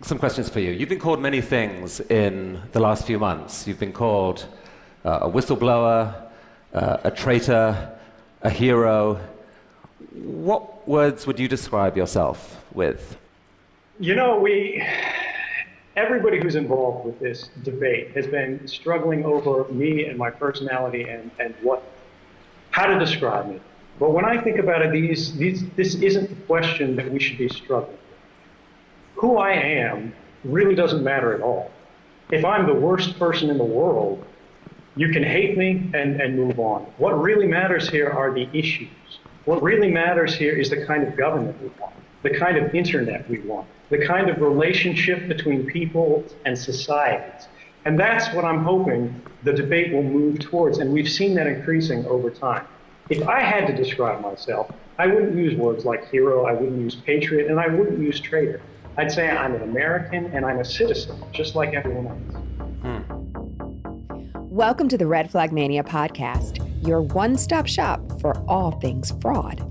some questions for you. You've been called many things in the last few months. You've been called a whistleblower, a traitor, a hero. What words would you describe yourself with? You know, everybody who's involved with this debate has been struggling over me and my personality and how to describe me. But when I think about it, this isn't the question that we should be struggling with. Who I am really doesn't matter at all. If I'm the worst person in the world, you can hate me and move on. What really matters here are the issues. What really matters here is the kind of government we want, the kind of internet we want, the kind of relationship between people and societies. And that's what I'm hoping the debate will move towards, and we've seen that increasing over time. If I had to describe myself, I wouldn't use words like hero, I wouldn't use patriot, and I wouldn't use traitor. I'd say I'm an American and I'm a citizen, just like everyone else. Welcome to the Red Flag Mania podcast, your one-stop shop for all things fraud.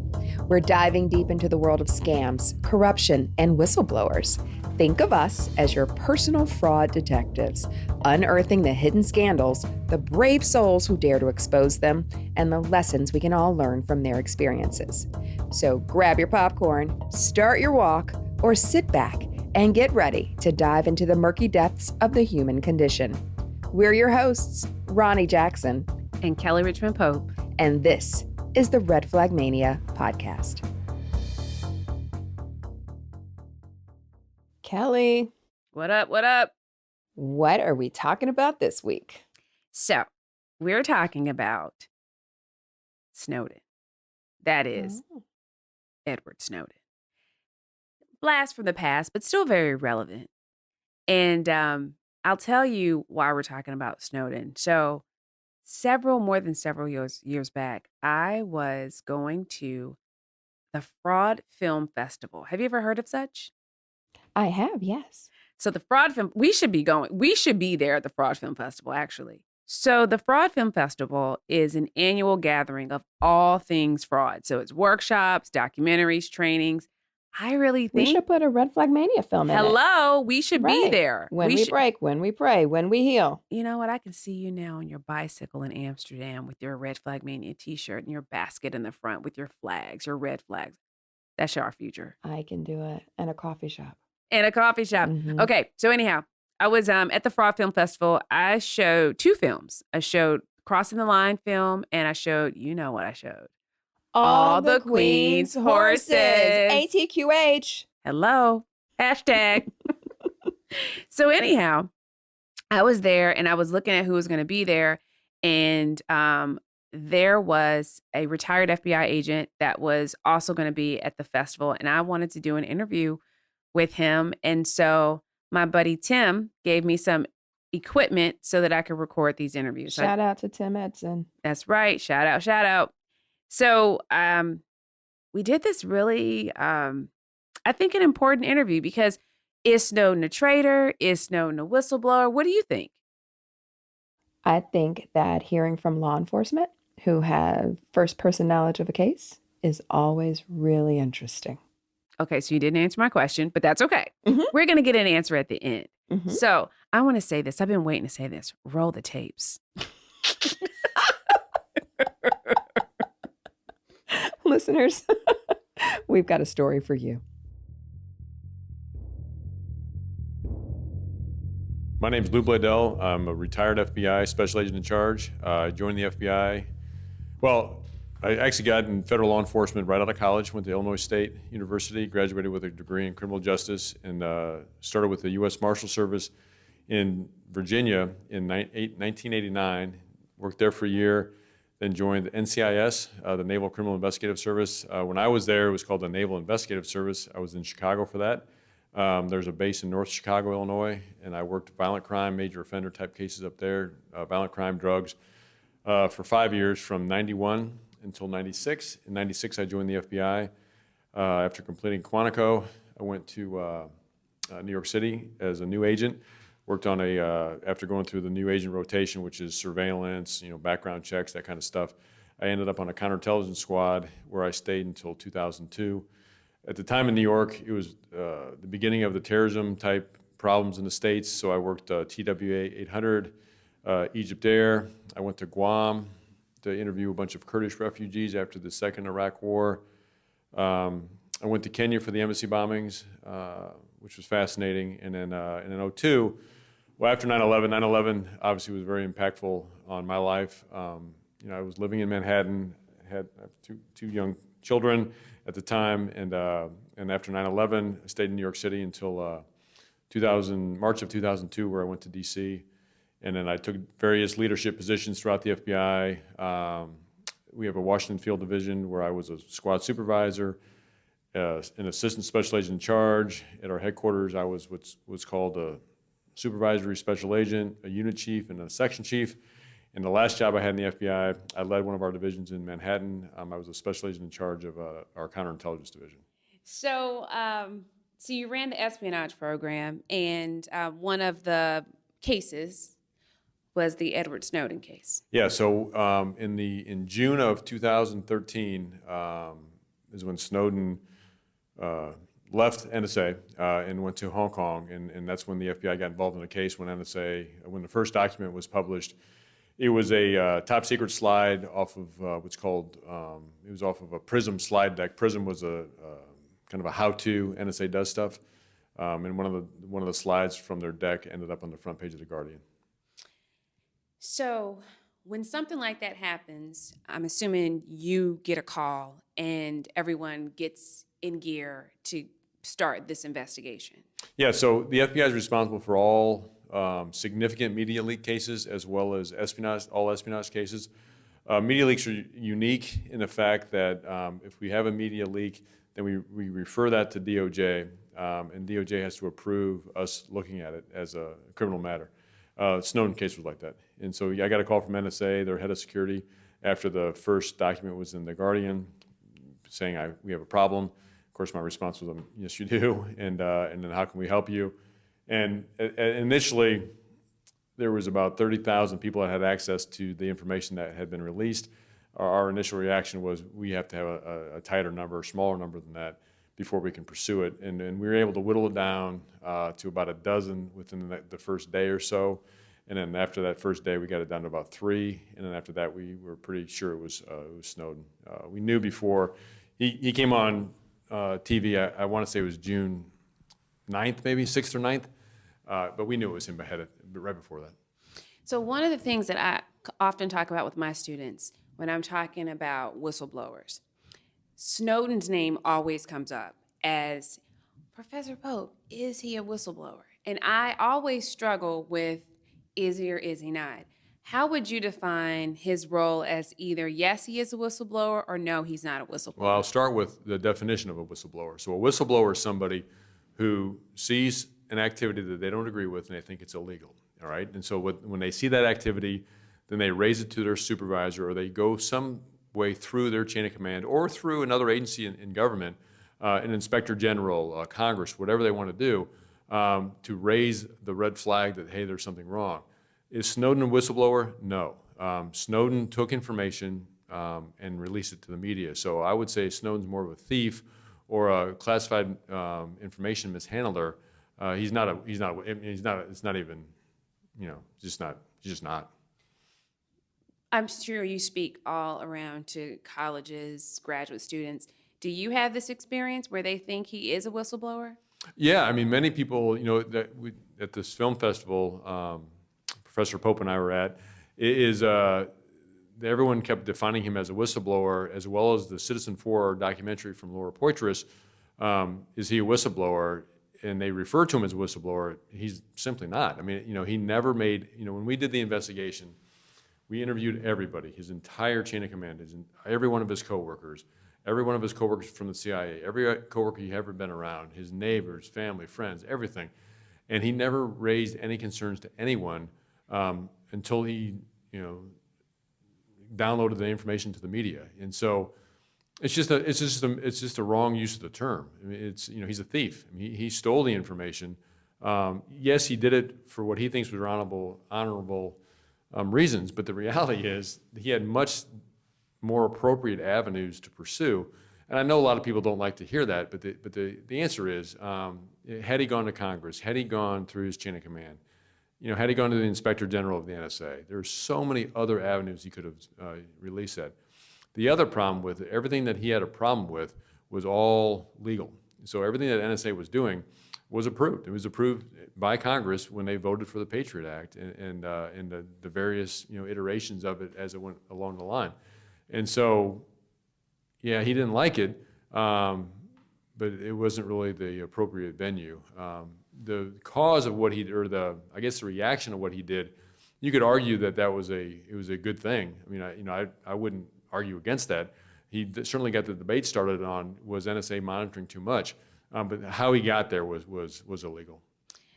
We're diving deep into the world of scams, corruption, and whistleblowers. Think of us as your personal fraud detectives, unearthing the hidden scandals, the brave souls who dare to expose them, and the lessons we can all learn from their experiences. So grab your popcorn, start your walk, or sit back and get ready to dive into the murky depths of the human condition. We're your hosts, Roni Jackson and Kelly Richmond Pope, and this is the Red Flag Mania podcast. Kelly. What up? What up? What are we talking about this week? So, we're talking about Snowden. That is Edward Snowden. Blast from the past, but still very relevant. And I'll tell you why we're talking about Snowden. So, more than several years back, I was going to the Fraud Film Festival. Have you ever heard of such? I have, yes. So the Fraud Film, we should be there at the Fraud Film Festival, actually. So the Fraud Film Festival is an annual gathering of all things fraud. So it's workshops, documentaries, trainings. I really think we should put a Red Flag Mania film in it. Hello, we should be there. When we break, when we pray, when we heal. You know what? I can see you now on your bicycle in Amsterdam with your Red Flag Mania t-shirt and your basket in the front with your flags, your red flags. That's our future. I can do it. And a coffee shop. Mm-hmm. Okay, so anyhow, I was at the Fraud Film Festival. I showed two films. I showed Crossing the Line film, and I showed, you know what I showed? All the Queen's horses. ATQH. Hello. Hashtag. So anyhow, I was there and I was looking at who was going to be there. And there was a retired FBI agent that was also going to be at the festival. And I wanted to do an interview with him. And so my buddy Tim gave me some equipment so that I could record these interviews. Shout out to Tim Edson. That's right. Shout out. So we did this really, I think, an important interview because is Snowden a traitor? Is Snowden a whistleblower? What do you think? I think that hearing from law enforcement who have first-person knowledge of a case is always really interesting. Okay, so you didn't answer my question, but that's okay. Mm-hmm. We're going to get an answer at the end. Mm-hmm. So I want to say this. I've been waiting to say this. Roll the tapes. Listeners, we've got a story for you. My name's Blue Blondell. I'm a retired FBI special agent in charge. I joined the FBI. Well, I actually got in federal law enforcement right out of college, went to Illinois State University, graduated with a degree in criminal justice, and started with the U.S. Marshal Service in Virginia in 1989, worked there for a year, then joined the NCIS, the Naval Criminal Investigative Service. When I was there, it was called the Naval Investigative Service. I was in Chicago for that. There's a base in North Chicago, Illinois, and I worked violent crime, major offender type cases up there, violent crime, drugs, for 5 years from 91 until 96. In 96, I joined the FBI. After completing Quantico, I went to New York City as a new agent. Worked on after going through the new agent rotation, which is surveillance, background checks, that kind of stuff. I ended up on a counterintelligence squad where I stayed until 2002. At the time in New York, it was the beginning of the terrorism type problems in the States. So I worked TWA 800, Egypt Air. I went to Guam to interview a bunch of Kurdish refugees after the second Iraq War. I went to Kenya for the embassy bombings, which was fascinating. And then in 2002, well, after 9/11, 9/11 obviously was very impactful on my life. I was living in Manhattan, had two young children at the time, and after 9/11, I stayed in New York City until March of 2002, where I went to D.C. And then I took various leadership positions throughout the FBI. We have a Washington Field Division where I was a squad supervisor, an assistant special agent in charge. At our headquarters, I was what's called a supervisory special agent, a unit chief, and a section chief. And the last job I had in the FBI, I led one of our divisions in Manhattan. I was a special agent in charge of our counterintelligence division. So, so you ran the espionage program, and one of the cases was the Edward Snowden case. Yeah. So in June of 2013 is when Snowden left NSA and went to Hong Kong, and that's when the FBI got involved in the case. When the first document was published, it was a top secret slide off of what's called it was off of a PRISM slide deck. PRISM was a kind of a how-to NSA does stuff, and one of the slides from their deck ended up on the front page of the Guardian. So when something like that happens, I'm assuming you get a call and everyone gets in gear to start this investigation. Yeah, so the FBI is responsible for all significant media leak cases as well as all espionage cases. Media leaks are unique in the fact that if we have a media leak, then we refer that to DOJ, and DOJ has to approve us looking at it as a criminal matter. Snowden case was like that. And so I got a call from NSA, their head of security, after the first document was in the Guardian, saying we have a problem. Of course, my response was, yes, you do, and then how can we help you? And initially, there was about 30,000 people that had access to the information that had been released. Our initial reaction was we have to have a tighter number, a smaller number than that, before we can pursue it. And we were able to whittle it down to about a dozen within the first day or so. And then after that first day, we got it down to about 3. And then after that, we were pretty sure it was Snowden. We knew before he came on TV. I want to say it was June 9th, maybe 6th or 9th. But we knew it was him right before that. So one of the things that I often talk about with my students when I'm talking about whistleblowers, Snowden's name always comes up as, Professor Pope, is he a whistleblower? And I always struggle with, is he or is he not? How would you define his role as either, yes, he is a whistleblower, or no, he's not a whistleblower? Well, I'll start with the definition of a whistleblower. So a whistleblower is somebody who sees an activity that they don't agree with and they think it's illegal, all right? And so when they see that activity, then they raise it to their supervisor, or they go some way through their chain of command or through another agency in government, an inspector general, Congress, whatever they want to do, to raise the red flag that, hey, there's something wrong. Is Snowden a whistleblower? No. Snowden took information and released it to the media. So I would say Snowden's more of a thief or a classified information mishandler. He's not. It's not even. He's just not. I'm sure you speak all around to colleges, graduate students. Do you have this experience where they think he is a whistleblower? Yeah, I mean, many people, at this film festival, Professor Pope and I were at, everyone kept defining him as a whistleblower, as well as the Citizen4 documentary from Laura Poitras, is he a whistleblower? And they refer to him as a whistleblower. He's simply not. I mean, he never made, when we did the investigation, we interviewed everybody, his entire chain of command, every one of his coworkers, every one of his coworkers from the CIA, every coworker he ever been around, his neighbors, family, friends, everything. And he never raised any concerns to anyone until he, downloaded the information to the media. And so it's just a wrong use of the term. I mean, he's a thief. I mean, he stole the information. Yes, he did it for what he thinks was honorable reasons, but the reality is he had much more appropriate avenues to pursue. And I know a lot of people don't like to hear that, but the answer is, had he gone to Congress, had he gone through his chain of command, had he gone to the Inspector General of the NSA, there are so many other avenues he could have released that. The other problem with it, everything that he had a problem with was all legal. So everything that NSA was doing was approved. It was approved by Congress when they voted for the Patriot Act and the various iterations of it as it went along the line. And so, yeah, he didn't like it, but it wasn't really the appropriate venue. The cause of what he, or the reaction of what he did, you could argue that it was a good thing. I mean, I wouldn't argue against that. He certainly got the debate started on, was NSA monitoring too much? But how he got there was illegal.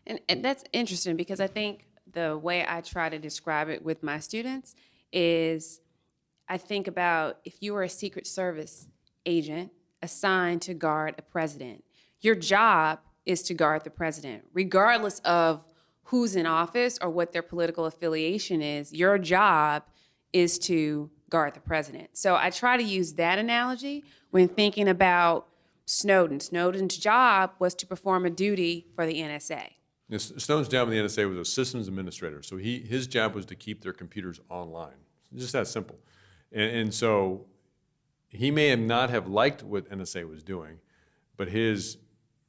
And that's interesting, because I think the way I try to describe it with my students is, I think about if you were a Secret Service agent assigned to guard a president, your job is to guard the president. Regardless of who's in office or what their political affiliation is, your job is to guard the president. So I try to use that analogy when thinking about Snowden. Snowden's job was to perform a duty for the NSA. Snowden's job in the NSA was a systems administrator. So his job was to keep their computers online. It's just that simple. And so he may not have liked what NSA was doing, but his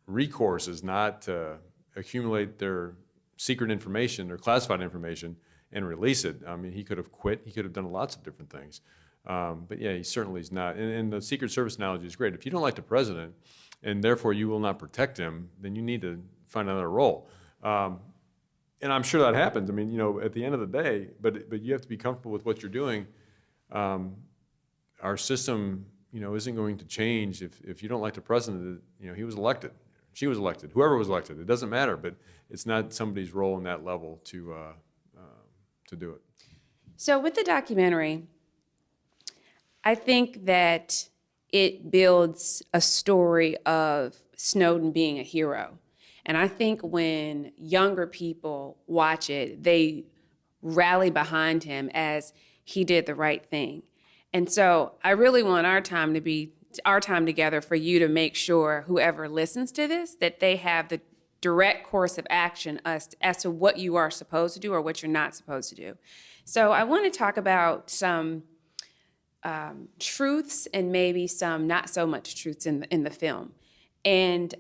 recourse is not to accumulate their secret information, their classified information, and release it. I mean, he could have quit. He could have done lots of different things. But yeah, he certainly is not. And the Secret Service analogy is great. If you don't like the president, and therefore you will not protect him, then you need to find another role. And I'm sure that happens. I mean, at the end of the day, but you have to be comfortable with what you're doing. Our system, isn't going to change if you don't like the president. He was elected, she was elected, whoever was elected. It doesn't matter. But it's not somebody's role in that level to do it. So with the documentary, I think that it builds a story of Snowden being a hero. And I think when younger people watch it, they rally behind him as he did the right thing. And so I really want our time to be our time together for you to make sure whoever listens to this, that they have the direct course of action as to what you are supposed to do or what you're not supposed to do. So I want to talk about some truths and maybe some not so much truths in the film. And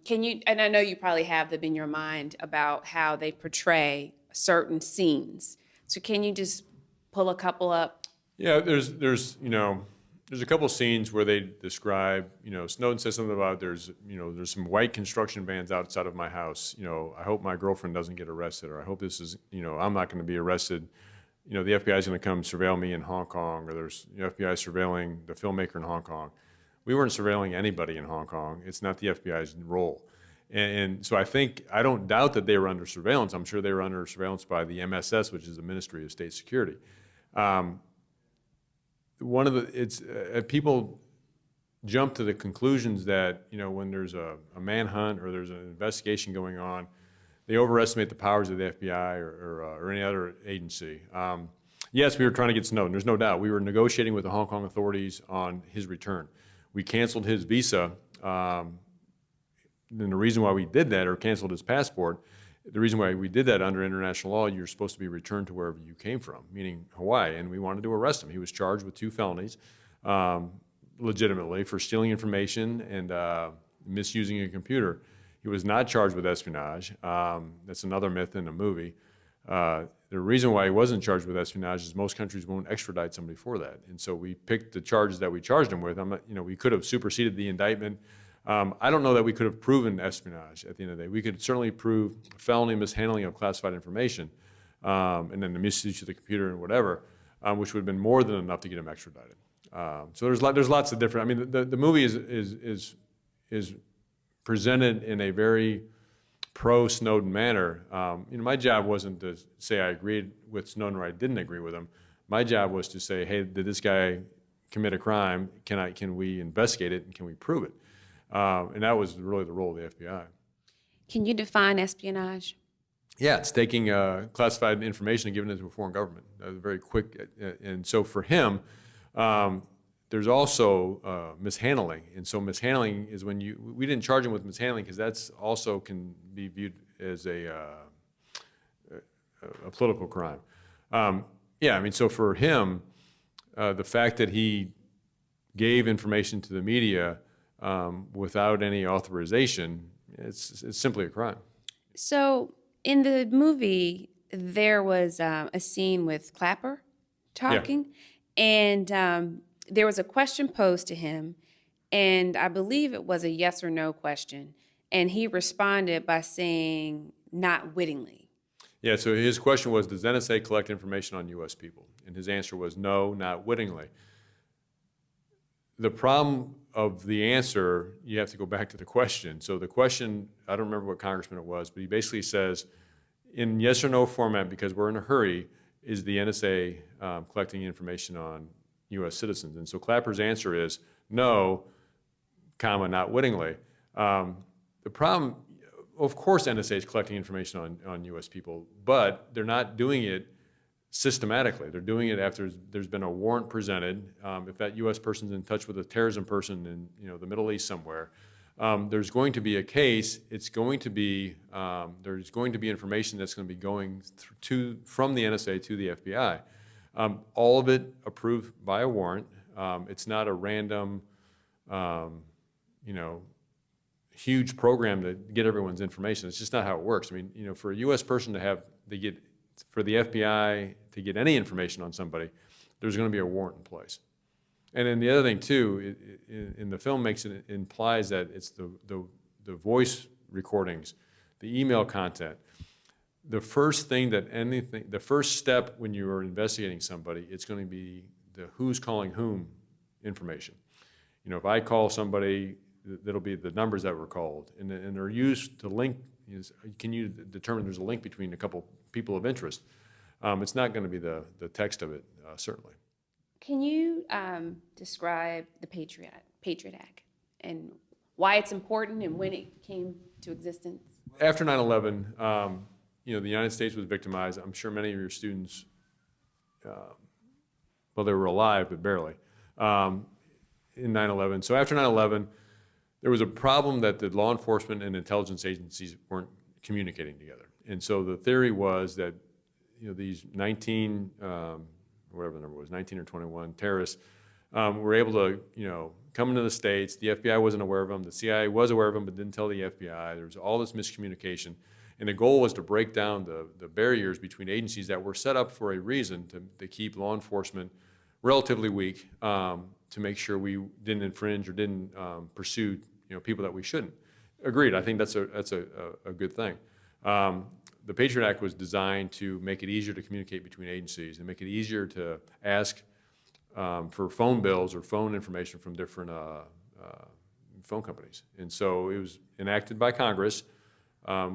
can you, and I know you probably have them in your mind about how they portray certain scenes. So can you just pull a couple up? Yeah, there's a couple scenes where they describe, Snowden says something about there's some white construction vans outside of my house. I hope my girlfriend doesn't get arrested, or I hope this is, I'm not going to be arrested. The FBI is going to come surveil me in Hong Kong, or there's FBI surveilling the filmmaker in Hong Kong. We weren't surveilling anybody in Hong Kong. It's not the FBI's role. And so I don't doubt that they were under surveillance. I'm sure they were under surveillance by the MSS, which is the Ministry of State Security. People jump to the conclusions that, when there's a manhunt or there's an investigation going on, they overestimate the powers of the FBI or any other agency. Yes, we were trying to get Snowden, there's no doubt. We were negotiating with the Hong Kong authorities on his return. We canceled his visa, and the reason why we did that, or canceled his passport, the reason why we did that under international law, you're supposed to be returned to wherever you came from, meaning Hawaii, and we wanted to arrest him. He was charged with 2 felonies, legitimately, for stealing information and misusing a computer. He was not charged with espionage. That's another myth in the movie. The reason why he wasn't charged with espionage is most countries won't extradite somebody for that. And so we picked the charges that we charged him with. We could have superseded the indictment. I don't know that we could have proven espionage at the end of the day. We could certainly prove felony mishandling of classified information, and then the misuse of the computer and whatever, which would have been more than enough to get him extradited. So there's lots of different. I mean, the movie is presented in a very pro-Snowden manner. My job wasn't to say I agreed with Snowden or I didn't agree with him. My job was to say, hey, did this guy commit a crime? Can we investigate it and can we prove it? And that was really the role of the FBI. Can you define espionage? Yeah, it's taking classified information and giving it to a foreign government. Very quick. And so for him, there's also mishandling, and so mishandling is when we didn't charge him with mishandling because that's also can be viewed as a political crime. Yeah, I mean, so for him, the fact that he gave information to the media without any authorization, it's simply a crime. So in the movie, there was a scene with Clapper talking, and there was a question posed to him, and I believe it was a yes or no question, and he responded by saying, "Not wittingly." Yeah, so his question was, does NSA collect information on U.S. people? And his answer was, no, not wittingly. The problem of the answer, you have to go back to the question. So the question, I don't remember what congressman it was, but he basically says, in yes or no format, because we're in a hurry, is the NSA collecting information on U.S. citizens? And so Clapper's answer is no, comma, not wittingly. The problem, of course NSA is collecting information on U.S. people, but they're not doing it systematically. They're doing it after there's been a warrant presented. If that U.S. person's in touch with a terrorism person in the Middle East somewhere, there's going to be a case. It's going to be there's going to be information that's going to be going from the NSA to the FBI. All of it approved by a warrant. It's not a random, huge program to get everyone's information. It's just not how it works. I mean, for a U.S. person for the FBI to get any information on somebody, there's going to be a warrant in place. And then the other thing too, in the film implies that it's the voice recordings, the email content. The first step when you are investigating somebody, it's going to be the who's calling whom information. If I call somebody, that'll be the numbers that were called, and they're used to link. Can you determine there's a link between a couple people of interest? It's not going to be the text of it, certainly. Can you describe the Patriot Act and why it's important and when it came to existence? After 9/11, the United States was victimized. I'm sure many of your students, they were alive, but barely, in 9/11. So after 9/11, there was a problem that the law enforcement and intelligence agencies weren't communicating together. And so the theory was that, these 19, whatever the number was, 19 or 21 terrorists were able to, come into the States. The FBI wasn't aware of them. The CIA was aware of them, but didn't tell the FBI. There was all this miscommunication. And the goal was to break down the barriers between agencies that were set up for a reason to keep law enforcement relatively weak, to make sure we didn't infringe or didn't pursue people that we shouldn't. Agreed. I think that's a good thing. The Patriot Act was designed to make it easier to communicate between agencies and make it easier to ask for phone bills or phone information from different phone companies. And so it was enacted by Congress,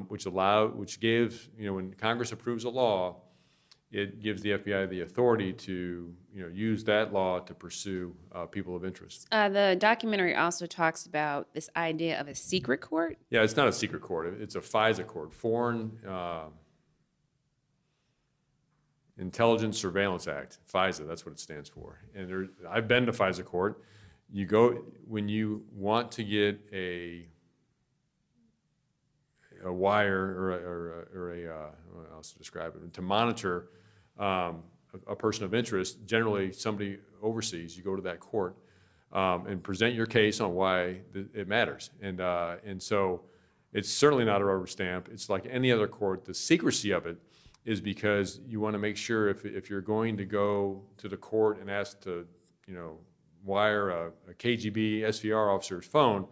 which gives, when Congress approves a law, it gives the FBI the authority to use that law to pursue people of interest. The documentary also talks about this idea of a secret court. Yeah, it's not a secret court. It's a FISA court, Foreign Intelligence Surveillance Act, FISA. That's what it stands for. And I've been to FISA court. You go when you want to get a wire or how else to describe it, to monitor a person of interest, generally somebody overseas. You go to that court and present your case on why it matters. And so it's certainly not a rubber stamp. It's like any other court. The secrecy of it is because you want to make sure if you're going to go to the court and ask to wire a KGB SVR officer's phone,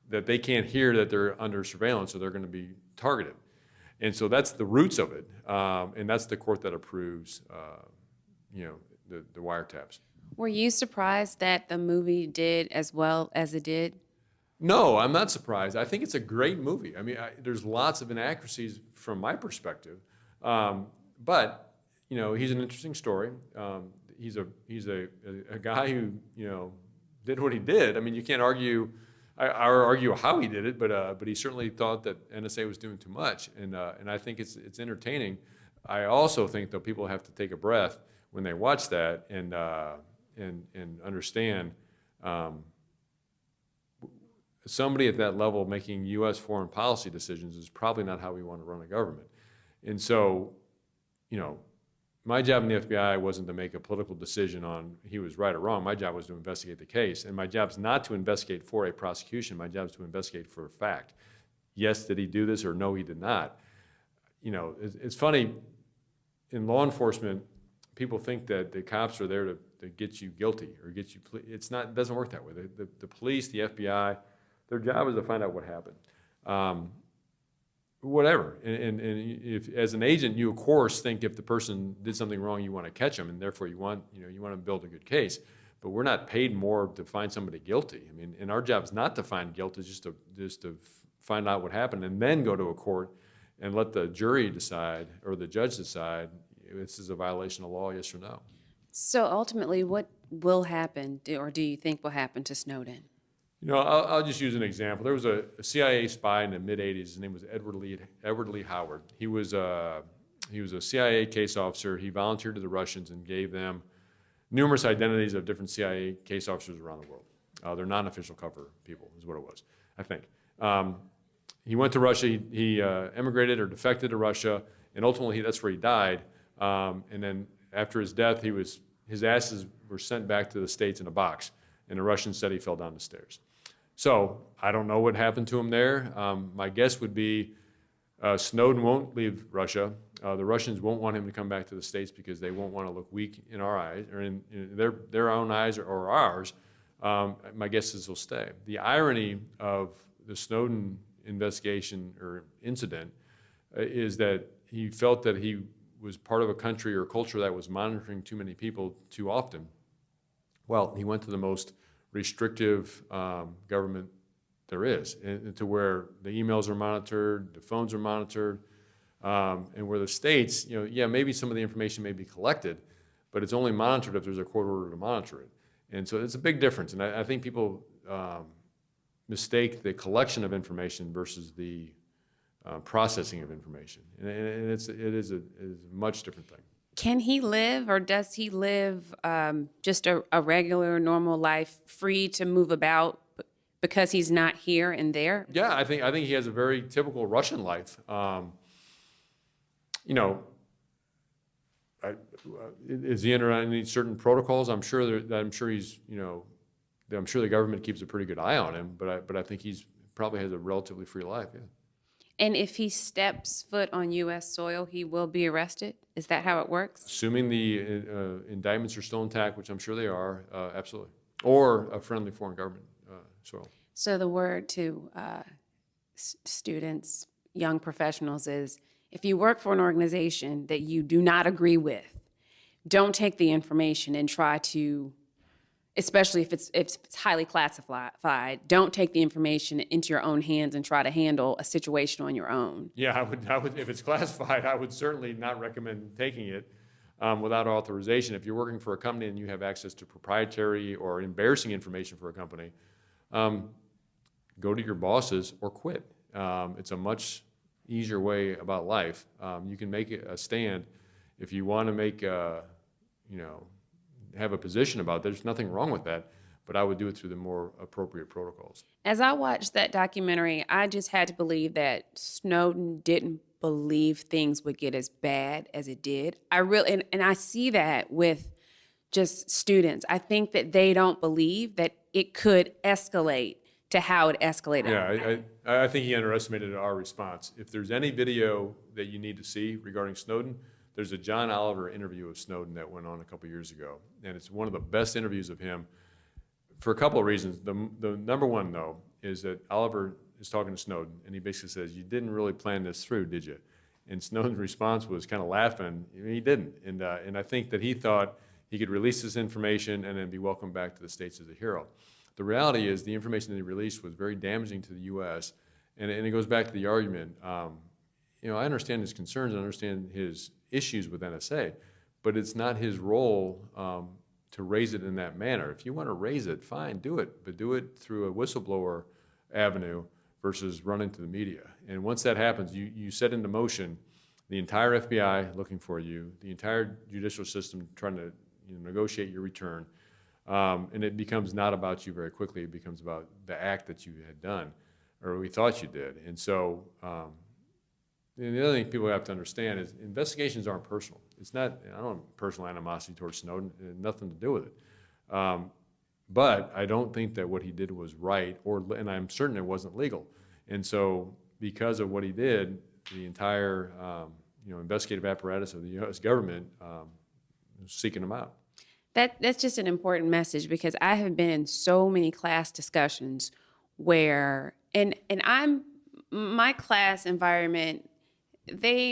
that they can't hear that they're under surveillance, so they're going to be targeted. And so that's the roots of it, and that's the court that approves, the wiretaps. Were you surprised that the movie did as well as it did? No, I'm not surprised. I think it's a great movie. I mean, there's lots of inaccuracies from my perspective, but he's an interesting story. He's a guy who did what he did. I mean, you can't argue. I argue how he did it, but he certainly thought that NSA was doing too much, and I think it's entertaining. I also think though people have to take a breath when they watch that and understand somebody at that level making U.S. foreign policy decisions is probably not how we want to run a government. And so, you know, my job in the FBI wasn't to make a political decision on he was right or wrong. My job was to investigate the case. And my job's not to investigate for a prosecution. My job is to investigate for a fact. Yes, did he do this, or no, he did not? You know, it's funny, in law enforcement, people think that the cops are there to get you guilty or get you, it's not, it doesn't work that way. The police, the FBI, their job is to find out what happened. Whatever, and if, as an agent, you of course think if the person did something wrong, you want to catch them, and therefore you want to build a good case. But we're not paid more to find somebody guilty. I mean, and our job is not to find guilt; it's just to find out what happened, and then go to a court and let the jury decide or the judge decide if this is a violation of law, yes or no. So ultimately, what will happen, or do you think will happen to Snowden? You know, I'll just use an example. There was a CIA spy in the mid-'80s. His name was Edward Lee Howard. He was a CIA case officer. He volunteered to the Russians and gave them numerous identities of different CIA case officers around the world. They're non-official cover people, is what it was, I think. He went to Russia. He emigrated or defected to Russia, and ultimately that's where he died. And then after his death, his ashes were sent back to the States in a box, and the Russians said he fell down the stairs. So I don't know what happened to him there. My guess would be Snowden won't leave Russia. The Russians won't want him to come back to the States because they won't want to look weak in our eyes, or in their own eyes or ours. My guess is he'll stay. The irony of the Snowden investigation or incident is that he felt that he was part of a country or culture that was monitoring too many people too often. Well, he went to the most restrictive government there is, and to where the emails are monitored, the phones are monitored, and where the states, you know, yeah, maybe some of the information may be collected, but it's only monitored if there's a court order to monitor it. And so it's a big difference, and I think people mistake the collection of information versus the processing of information, and it is a much different thing. Can he live, or does he live just a regular, normal life, free to move about because he's not here and there? Yeah, I think he has a very typical Russian life. You know, is he under any certain protocols? I'm sure he's, you know, I'm sure the government keeps a pretty good eye on him. But I think he's probably has a relatively free life. Yeah. And if he steps foot on U.S. soil, he will be arrested? Is that how it works? Assuming the indictments are still intact, which I'm sure they are, absolutely. Or a friendly foreign government soil. So the word to students, young professionals is, if you work for an organization that you do not agree with, don't take the information and try to, especially if it's highly classified, don't take the information into your own hands and try to handle a situation on your own. Yeah, I would if it's classified, I would certainly not recommend taking it without authorization. If you're working for a company and you have access to proprietary or embarrassing information for a company, go to your bosses or quit. It's a much easier way about life. You can make a stand if you want to make have a position about it. There's nothing wrong with that, but I would do it through the more appropriate protocols. As I watched that documentary, I just had to believe that Snowden didn't believe things would get as bad as it did. And I see that with just students. I think that they don't believe that it could escalate to how it escalated. Yeah, I think he underestimated our response. If there's any video that you need to see regarding Snowden, there's a John Oliver interview of Snowden that went on a couple years ago, and it's one of the best interviews of him for a couple of reasons. The number one, though, is that Oliver is talking to Snowden, and he basically says, "You didn't really plan this through, did you?" And Snowden's response was kind of laughing. He didn't, and I think that he thought he could release this information and then be welcomed back to the States as a hero. The reality is the information that he released was very damaging to the U.S., and it goes back to the argument. I understand his concerns, I understand his issues with NSA, but it's not his role to raise it in that manner. If you want to raise it, fine, do it, but do it through a whistleblower avenue versus running to the media. And once that happens, you set into motion the entire FBI looking for you, the entire judicial system trying to negotiate your return. And it becomes not about you very quickly. It becomes about the act that you had done, or we thought you did. And so, and the other thing people have to understand is investigations aren't personal. It's not, I don't have personal animosity towards Snowden. It had nothing to do with it. But I don't think that what he did was right, and I'm certain it wasn't legal. And so, because of what he did, the entire investigative apparatus of the U.S. government was seeking him out. That's just an important message, because I have been in so many class discussions where, and my class environment, they